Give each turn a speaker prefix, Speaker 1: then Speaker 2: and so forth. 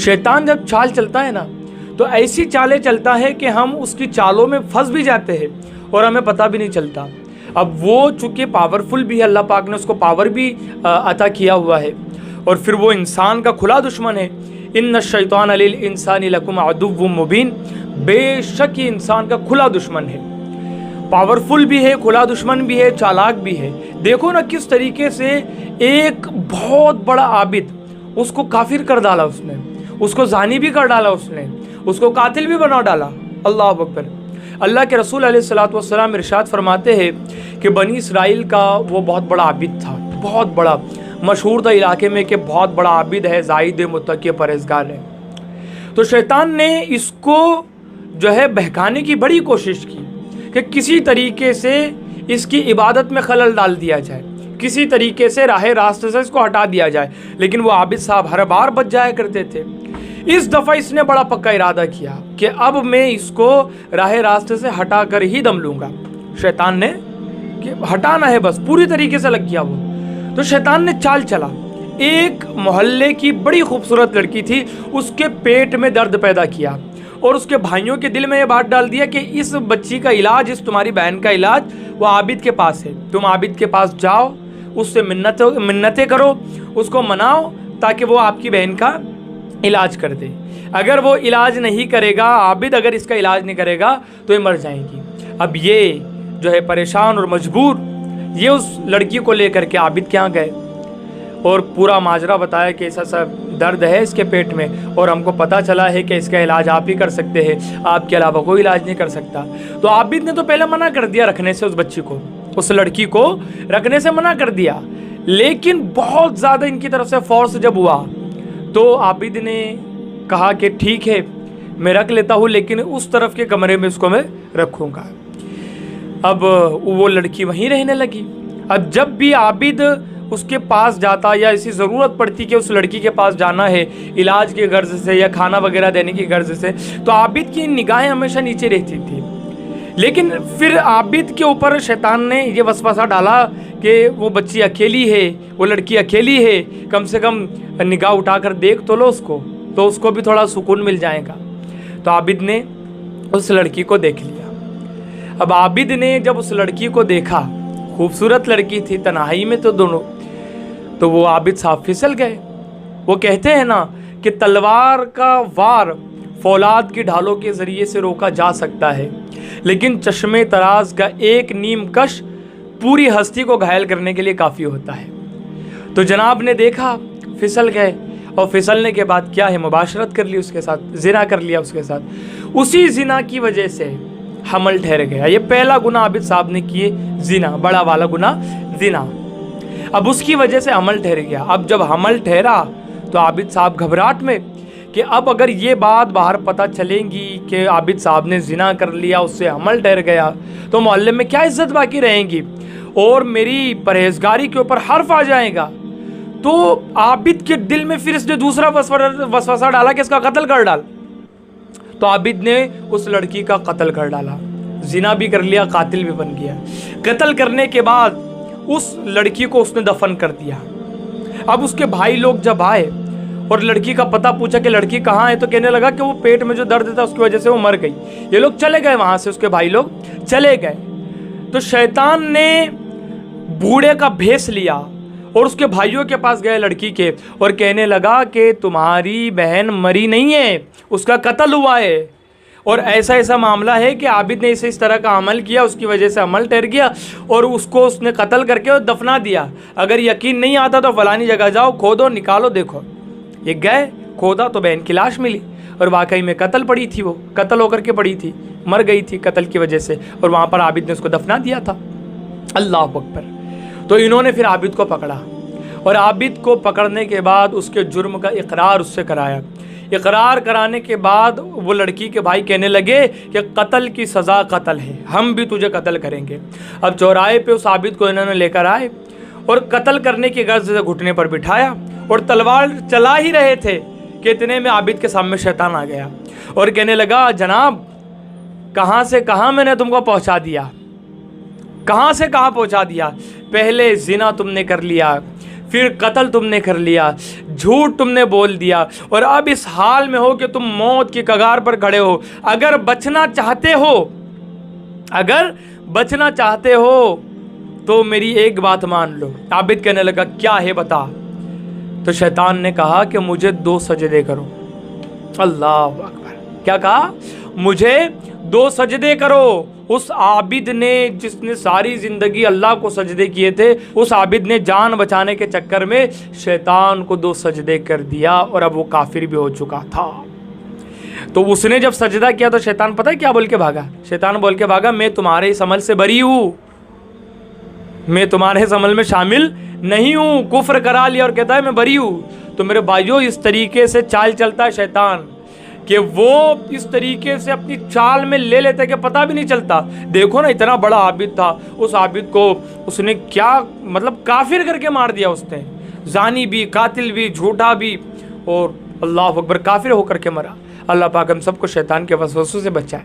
Speaker 1: शैतान जब चाल चलता है ना तो ऐसी चालें चलता है कि हम उसकी चालों में फंस भी जाते हैं और हमें पता भी नहीं चलता। अब वो चूँकि पावरफुल भी है, अल्लाह पाक ने उसको पावर भी अता किया हुआ है, और फिर वो इंसान का खुला दुश्मन है। इन्न शैतान लिल इंसानी लकुम अदुव्वुम मुबीन, बेशक ये इंसान का खुला दुश्मन है, पावरफुल भी है, खुला दुश्मन भी है, चालाक भी है। देखो ना किस तरीके से एक बहुत बड़ा आबिद, उसको काफिर कर डाला उसने, उसको जानी भी कर डाला उसने, उसको कातिल भी बना डाला। अल्लाह अकबर। अल्लाह के रसूल अलैहिस्सलातु वस्सलाम इरशाद फरमाते हैं कि बनी इसराइल का वो बहुत बड़ा आबिद था, बहुत बड़ा मशहूर था इलाके में कि बहुत बड़ा आबिद है, जाहिद है, मुत्तकी परहेज़गार है। तो शैतान ने इसको जो है बहकाने की बड़ी कोशिश की कि किसी तरीके से इसकी इबादत में खलल डाल दिया जाए, किसी तरीके से राह रास्ते से इसको हटा दिया जाए, लेकिन वो आबिद साहब हर बार बच जाया करते थे। इस दफ़ा इसने बड़ा पक्का इरादा किया कि अब मैं इसको राह रास्ते से हटा कर ही दम लूँगा। शैतान ने कि हटाना है, बस पूरी तरीके से लग गया वो। तो शैतान ने चाल चला, एक मोहल्ले की बड़ी खूबसूरत लड़की थी, उसके पेट में दर्द पैदा किया और उसके भाइयों के दिल में ये बात डाल दिया कि इस बच्ची का इलाज, इस तुम्हारी बहन का इलाज वो आबिद के पास है, तुम आबिद के पास जाओ, उससे मिन्नतें करो, उसको मनाओ ताकि वो आपकी बहन का इलाज कर दे। अगर वो इलाज नहीं करेगा, आबिद अगर इसका इलाज नहीं करेगा तो ये मर जाएगी। अब ये जो है परेशान और मजबूर, ये उस लड़की को लेकर के आबिद के यहाँ गए और पूरा माजरा बताया कि ऐसा सा दर्द है इसके पेट में और हमको पता चला है कि इसका इलाज आप ही कर सकते हैं, आपके अलावा कोई इलाज नहीं कर सकता। तो आबिद ने तो पहले मना कर दिया रखने से, उस बच्ची को, उस लड़की को रखने से मना कर दिया, लेकिन बहुत ज़्यादा इनकी तरफ से फोर्स जब हुआ तो आबिद ने कहा कि ठीक है मैं रख लेता हूँ, लेकिन उस तरफ के कमरे में उसको मैं रखूँगा। अब वो लड़की वहीं रहने लगी। अब जब भी आबिद उसके पास जाता या ऐसी ज़रूरत पड़ती कि उस लड़की के पास जाना है इलाज की गर्ज से या खाना वगैरह देने की गर्ज से, तो आबिद की निगाहें हमेशा नीचे रहती थी। लेकिन फिर आबिद के ऊपर शैतान ने ये वसवसा डाला कि वो बच्ची अकेली है, वो लड़की अकेली है, कम से कम निगाह उठाकर देख तो लो उसको, तो उसको भी थोड़ा सुकून मिल जाएगा। तो आबिद ने उस लड़की को देख लिया। अब आबिद ने जब उस लड़की को देखा, खूबसूरत लड़की थी, तन्हाई में तो दोनों, तो वो आबिद साहब फिसल गए। वो कहते हैं ना कि तलवार का वार फौलाद की ढालों के ज़रिए से रोका जा सकता है, लेकिन चश्मे तराज का एक नीम कश पूरी हस्ती को घायल करने के लिए काफ़ी होता है। तो जनाब ने देखा, फिसल गए, और फिसलने के बाद क्या है, मुबाशरत कर ली उसके साथ, जिना कर लिया उसके साथ। उसी जिना की वजह से हमल ठहर गया। ये पहला गुनाह आबिद साहब ने किए, जिना, बड़ा वाला गुनाह जिना। अब उसकी वजह से हमल ठहर गया। अब जब हमल ठहरा तो आबिद साहब घबराहट में कि अब अगर ये बात बाहर पता चलेगी कि आबिद साहब ने जिना कर लिया, उससे हमल ठहर गया, तो मोहल्ले में क्या इज्जत बाकी रहेगी और मेरी परहेजगारी के ऊपर हर्फ आ जाएगा। तो आबिद के दिल में फिर इसने दूसरा वसवसा डाला कि इसका कत्ल कर डाल। तो आबिद ने उस लड़की का कत्ल कर डाला, जिना भी कर लिया, कातिल भी बन गया। कत्ल करने के बाद उस लड़की को उसने दफन कर दिया। अब उसके भाई लोग जब आए और लड़की का पता पूछा कि लड़की कहाँ है, तो कहने लगा कि वो पेट में जो दर्द था उसकी वजह से वो मर गई। ये लोग चले गए वहां से, उसके भाई लोग चले गए। तो शैतान ने बूढ़े का भेष लिया और उसके भाइयों के पास गए लड़की के, और कहने लगा कि तुम्हारी बहन मरी नहीं है, उसका कत्ल हुआ है, और ऐसा ऐसा मामला है कि आबिद ने इस तरह का अमल किया, उसकी वजह से अमल ठहर गया और उसको उसने कत्ल करके दफना दिया। अगर यकीन नहीं आता तो फलानी जगह जाओ, खोदो, निकालो, देखो। ये गए, खोदा तो बहन की लाश मिली और वाकई में कत्ल पड़ी थी, वो कत्ल होकर के पड़ी थी, मर गई थी कत्ल की वजह से, और वहाँ पर आबिद ने उसको दफना दिया था। अल्लाह अकबर। तो इन्होंने फिर आबिद को पकड़ा और आबिद को पकड़ने के बाद उसके जुर्म का इकरार उससे कराया। इकरार कराने के बाद वो लड़की के भाई कहने लगे कि कत्ल की सज़ा कत्ल है, हम भी तुझे कत्ल करेंगे। अब चौराहे पे उस आबिद को इन्होंने लेकर आए और कत्ल करने की गर्ज से घुटने पर बिठाया और तलवार चला ही रहे थे कि इतने में आबिद के सामने शैतान आ गया और कहने लगा, जनाब कहाँ से कहाँ मैंने तुमको पहुँचा दिया, कहाँ से कहाँ पहुँचा दिया। पहले जिना तुमने कर लिया, پھر قتل تم نے کر لیا, جھوٹ تم نے بول دیا, اور اب اس حال میں ہو کہ تم موت کی کگار پر کھڑے ہو. اگر بچنا چاہتے ہو تو میری ایک بات مان لو. عابد کہنے لگا کیا ہے بتا. تو شیطان نے کہا کہ مجھے 2 سجدے کرو. اللہ اکبر, کیا کہا؟ مجھے 2 سجدے کرو. اس عابد نے, جس نے ساری زندگی اللہ کو سجدے کیے تھے, اس عابد نے جان بچانے کے چکر میں شیطان کو 2 سجدے کر دیا, اور اب وہ کافر بھی ہو چکا تھا. تو اس نے جب سجدہ کیا تو شیطان پتہ ہے کیا بول کے بھاگا؟ شیطان بول کے بھاگا میں تمہارے اس عمل سے بری ہوں, میں تمہارے اس عمل میں شامل نہیں ہوں. کفر کرا لیا اور کہتا ہے میں بری ہوں. تو میرے بھائیوں, اس طریقے سے چال چلتا ہے شیطان کہ وہ اس طریقے سے اپنی چال میں لے لیتے کہ پتہ بھی نہیں چلتا. دیکھو نا, اتنا بڑا عابد تھا, اس عابد کو اس نے کیا مطلب کافر کر کے مار دیا. اس نے زانی بھی, قاتل بھی, جھوٹا بھی, اور اللہ اکبر کافر ہو کر کے مرا. اللہ پاک ہم سب کو شیطان کے وسوسوں سے بچائے.